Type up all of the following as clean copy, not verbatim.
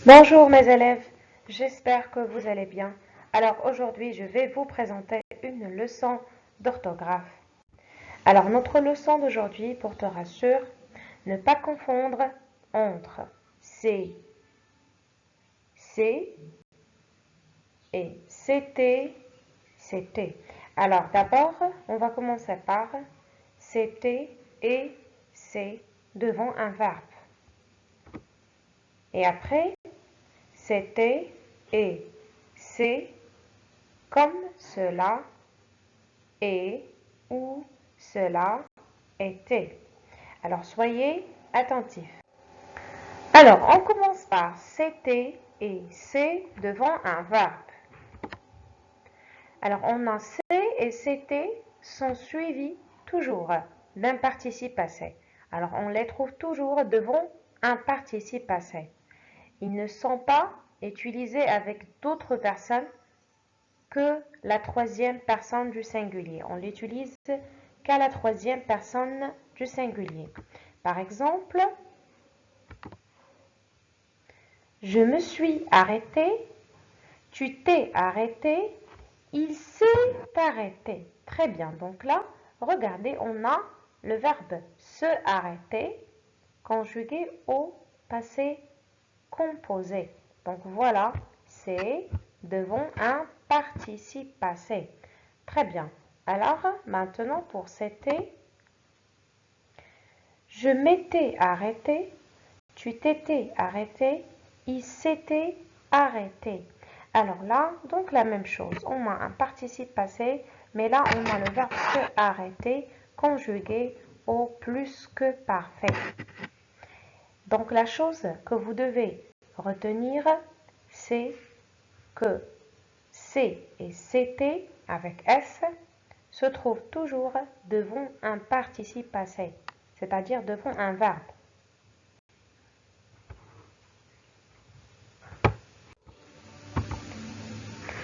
Bonjour mes élèves, j'espère que vous allez bien. Alors aujourd'hui, je vais vous présenter une leçon d'orthographe. Alors notre leçon d'aujourd'hui portera sur ne pas confondre entre C et CT. Alors d'abord, on va commencer par CT et C devant un verbe. Et après, c'était et c'est comme cela et ou cela était. Alors soyez attentifs. Alors on commence par c'était et c'est devant un verbe. Alors on a c'est et c'était sont suivis toujours d'un participe passé. Alors on les trouve toujours devant un participe passé. Ils ne sont pas utilisés avec d'autres personnes que la troisième personne du singulier. On l'utilise qu'à la troisième personne du singulier. Par exemple, je me suis arrêté, tu t'es arrêté, il s'est arrêté. Très bien. Donc là, regardez, on a le verbe se arrêter conjugué au passé composé. Donc voilà, c'est devant un participe passé. Très bien. Alors, maintenant pour c'était, je m'étais arrêté, tu t'étais arrêté, il s'était arrêté. Alors là, donc la même chose. On a un participe passé, mais là, on a le verbe se arrêter conjugué au plus que parfait. Donc la chose que vous devez retenir, c'est que C et CT avec S se trouvent toujours devant un participe passé, c'est-à-dire devant un verbe.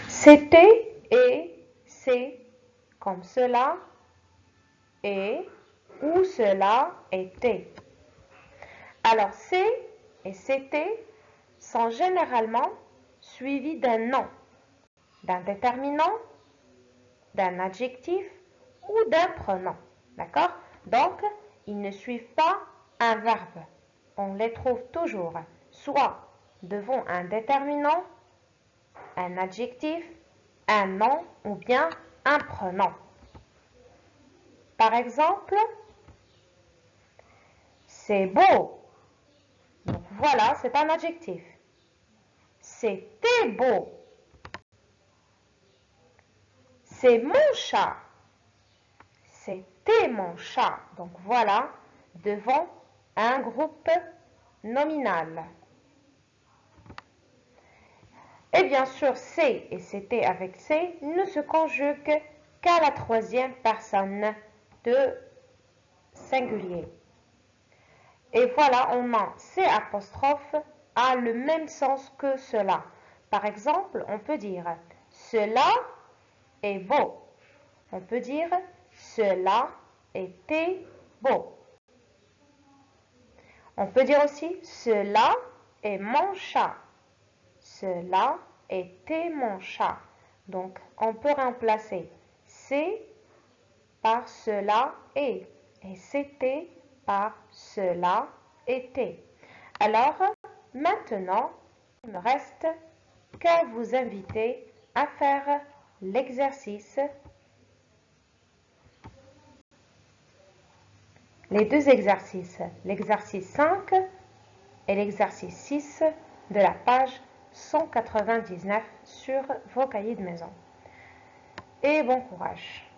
C'était et c'est comme cela et ou cela était. Alors C et CT sont généralement suivis d'un nom, d'un déterminant, d'un adjectif ou d'un pronom. D'accord? Donc, ils ne suivent pas un verbe. On les trouve toujours soit devant un déterminant, un adjectif, un nom ou bien un pronom. Par exemple, c'est beau. Donc voilà, c'est un adjectif. C'était beau. C'est mon chat. C'était mon chat. Donc voilà, devant un groupe nominal. Et bien sûr, c'est et c'était avec c'est ne se conjuguent qu'à la troisième personne de singulier. Et voilà, on a c'est apostrophe a le même sens que cela. Par exemple, on peut dire cela est beau. On peut dire cela était beau. On peut dire aussi cela est mon chat. Cela était mon chat. Donc, on peut remplacer c'est par cela est et c'était par cela était. Alors, maintenant, il me reste qu'à vous inviter à faire l'exercice, les deux exercices, l'exercice 5 et l'exercice 6 de la page 199 sur vos cahiers de maison. Et bon courage!